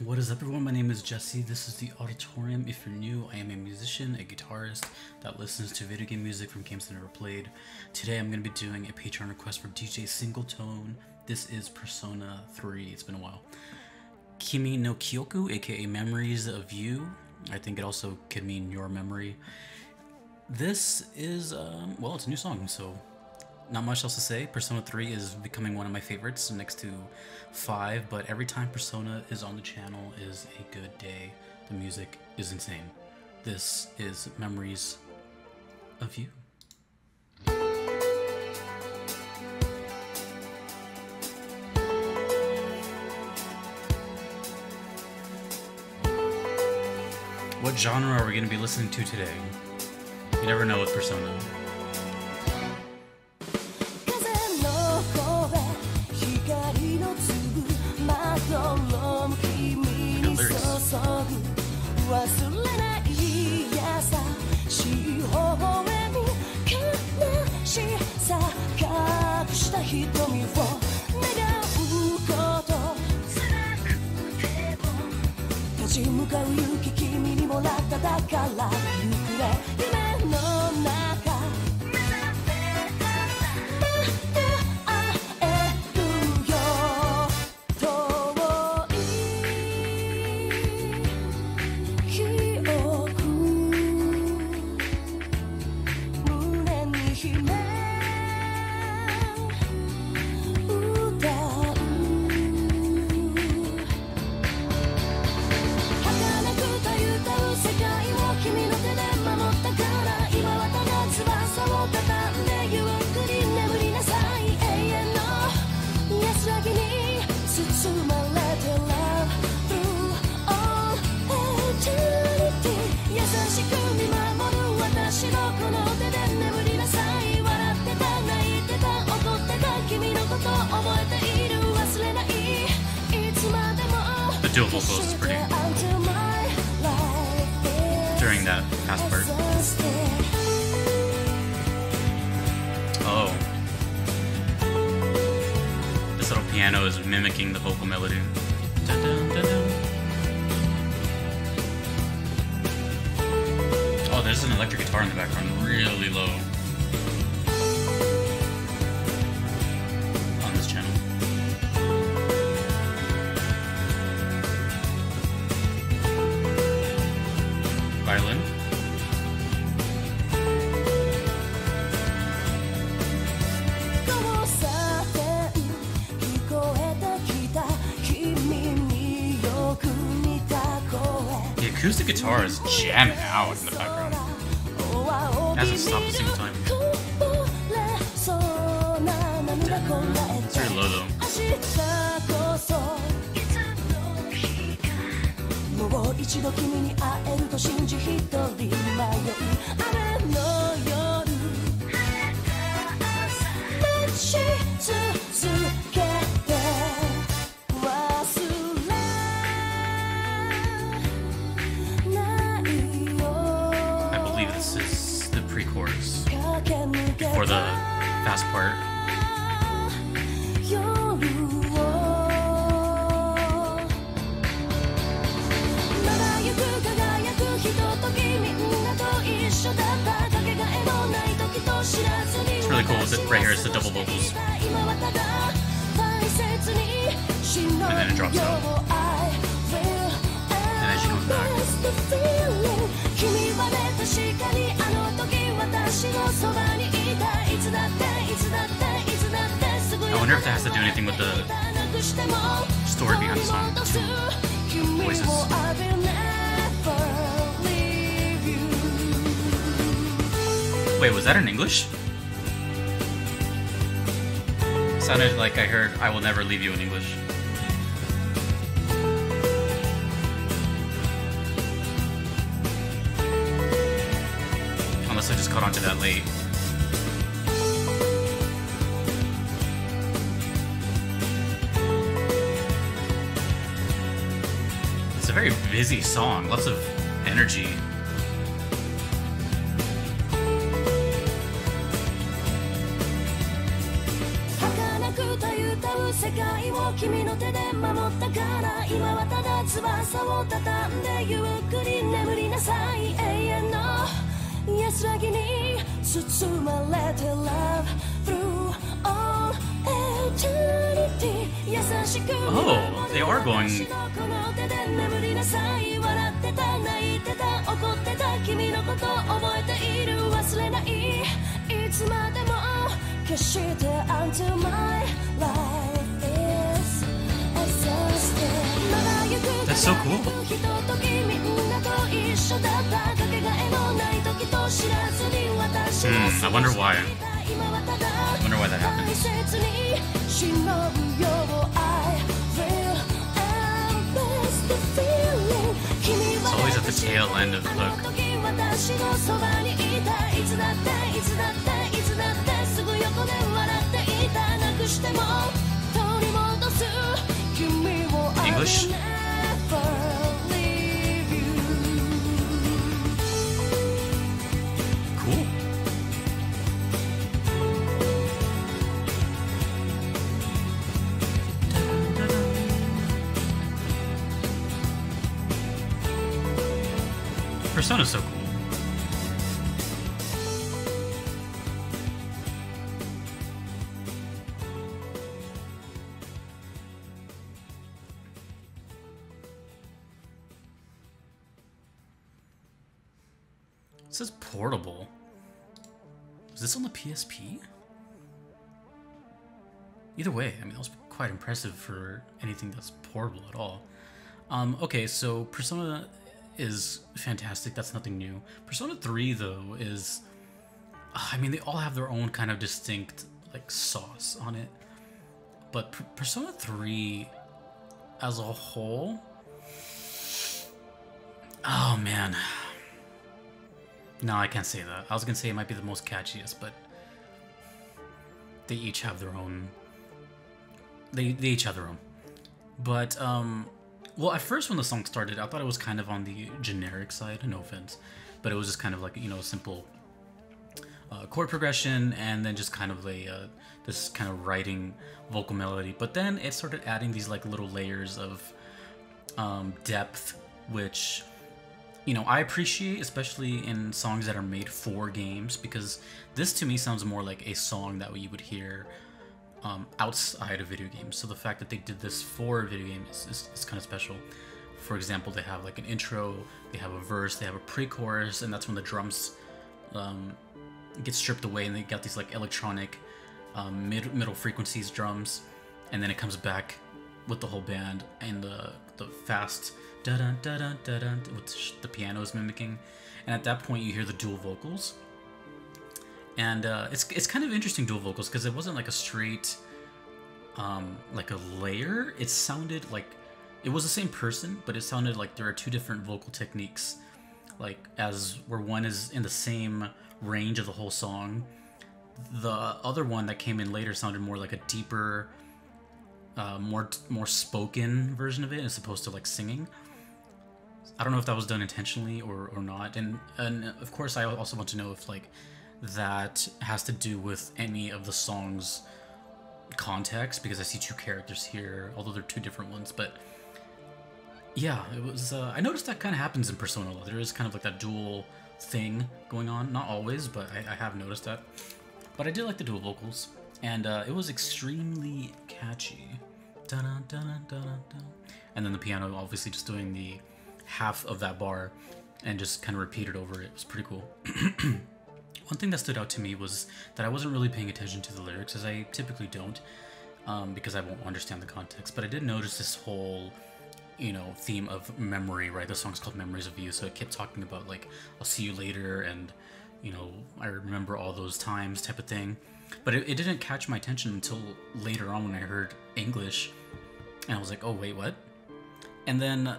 What is up, everyone? My name is Jesse. This is the Auditorium. If you're new, I am a musician, a guitarist that listens to video game music from games I never played. Today I'm going to be doing a Patreon request for DJ Singletone. This is Persona 3. It's been a while. Kimi no Kioku, aka Memories of You. I think it also could mean Your Memory. This is, well, it's a new song, so not much else to say. Persona 3 is becoming one of my favorites next to 5, but every time Persona is on the channel is a good day. The music is insane. This is Memories of You. What genre are we going to be listening to today? You never know with Persona. The dual vocals is pretty cool during that fast part. Oh. This little piano is mimicking the vocal melody. Dun, dun, dun, dun. Oh, there's an electric guitar in the background, really low. On this channel. Violin. The acoustic guitar is jamming out in the background. It hasn't stopped a single time. It's very low though. I believe this is the pre-chorus for the fast part. It's really cool with it right here. It's the double vocals, and then it drops out, and then she comes back. I wonder if that has to do anything with the story behind the song. Two voices. Wait, was that in English? Sounded like I heard "I will never leave you" in English. Unless I just caught on to that late. It's a very busy song, lots of energy. 世界を君の手で守ったから今はただ翼を畳んでゆっくり眠りなさい永遠の安らぎに包まれて Love through all eternity 優しく Oh, they are going この手で眠りなさい笑ってた泣いてた怒ってた君のこと覚えている忘れないいつまでも決して Until my life is exhausted まだ行く That's so cool. ひとときみんなと一緒だったかけがえのない時と知らずに私は I wonder why. I wonder why that happened. 大切に忍ぶよ I will embrace the feeling 君は It's always at the tail end of the hook. 私のそばにいたいつだっていつだっていつだってすぐ横で笑っていたなくしても取り戻す君を English? I will never leave you Cool. Persona's so cool. It says portable. Is this on the PSP? Either way, I mean, that was quite impressive for anything that's portable at all. Okay, so Persona is fantastic. That's nothing new. Persona 3, though, is... I mean, they all have their own kind of distinct, like, sauce on it. But Persona 3, as a whole... Oh, man. No, I can't say that. I was gonna say it might be the most catchiest, but... They each have their own... They each have their own. But, well, at first when the song started, I thought it was kind of on the generic side, no offense. But it was just kind of like, you know, simple chord progression and then just kind of a, this kind of writing vocal melody. But then it started adding these like little layers of depth, which, you know, I appreciate, especially in songs that are made for games, because this to me sounds more like a song that you would hear outside of video games. So the fact that they did this for video games is kind of special. For example, they have like an intro, they have a verse, they have a pre-chorus, and that's when the drums get stripped away and they got these like electronic middle frequencies drums, and then it comes back with the whole band and the fast da-dun, da-dun, da-dun, which the piano is mimicking, and at that point you hear the dual vocals. And it's kind of interesting dual vocals because it wasn't like a straight, like a layer. It sounded like it was the same person, but it sounded like there are two different vocal techniques, like as where one is in the same range of the whole song. The other one that came in later sounded more like a deeper, more spoken version of it as opposed to like singing. I don't know if that was done intentionally or not. And of course, I also want to know if like that has to do with any of the song's context, because I see two characters here, although they're two different ones. But yeah, it was. I noticed that kind of happens in Persona. There is kind of like that dual thing going on. Not always, but I have noticed that. But I did like the dual vocals, and it was extremely catchy. Dun, dun, dun, dun, dun. And then the piano, obviously, just doing the half of that bar and just kind of repeated over it. It was pretty cool. One thing that stood out to me was that I wasn't really paying attention to the lyrics, as I typically don't, because I won't understand the context. But I did notice this whole, you know, theme of memory, right? The song's called Memories of You, so it kept talking about, like, I'll see you later, and, you know, I remember all those times type of thing. But it didn't catch my attention until later on when I heard English, and I was like, oh, wait, what? And then,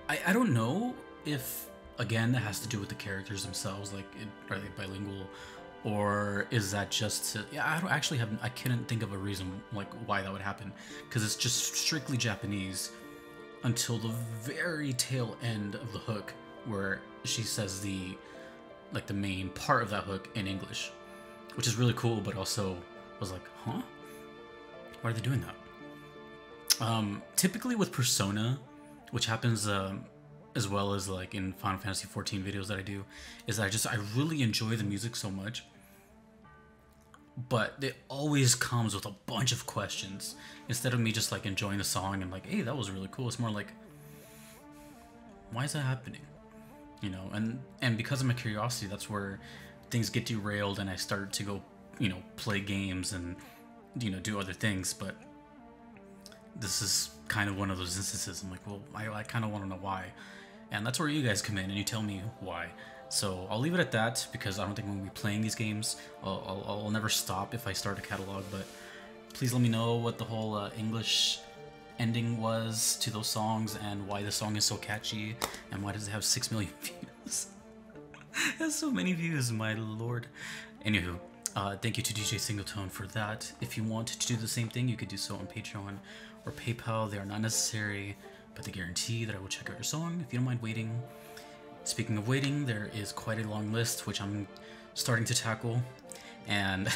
I don't know if... Again, that has to do with the characters themselves, like, are they bilingual, or is that just to, yeah, I couldn't think of a reason, like, why that would happen, because it's just strictly Japanese until the very tail end of the hook, where she says the main part of that hook in English, which is really cool, but also I was like, huh? Why are they doing that? Typically with Persona, which happens as well as like in Final Fantasy 14 videos that I do, is that I really enjoy the music so much, but it always comes with a bunch of questions. Instead of me just like enjoying the song and like, hey, that was really cool, it's more like, why is that happening? You know, and because of my curiosity, that's where things get derailed and I start to go, you know, play games and, you know, do other things. But this is kind of one of those instances. I'm like, well, I kind of want to know why. And that's where you guys come in and you tell me why. So I'll leave it at that, because I don't think I'm going to be playing these games. I'll never stop if I start a catalog, but please let me know what the whole English ending was to those songs and why the song is so catchy and why does it have 6 million views. That's so many views, my lord. Anywho, thank you to DJ Singletone for that. If you want to do the same thing, you could do so on Patreon or PayPal. They are not necessary, but they guarantee that I will check out your song if you don't mind waiting. Speaking of waiting, there is quite a long list which I'm starting to tackle, and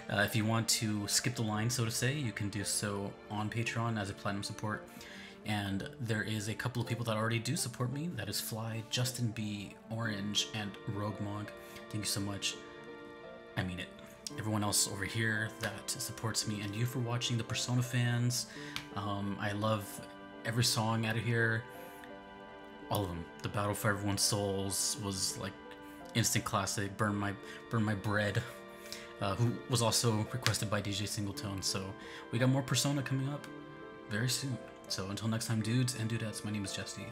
if you want to skip the line, so to say, you can do so on Patreon as a platinum support. And there is a couple of people that already do support me. That is Fly, Justin B, Orange, and Rogue Mog. Thank you so much. I mean it. Everyone else over here that supports me, and you for watching, the Persona fans. I love every song out of here. All of them. The Battle for Everyone's Souls was like instant classic. Burn My Bread, who was also requested by DJ Singletone. So we got more Persona coming up very soon. So until next time, dudes and dudettes, my name is Jesse.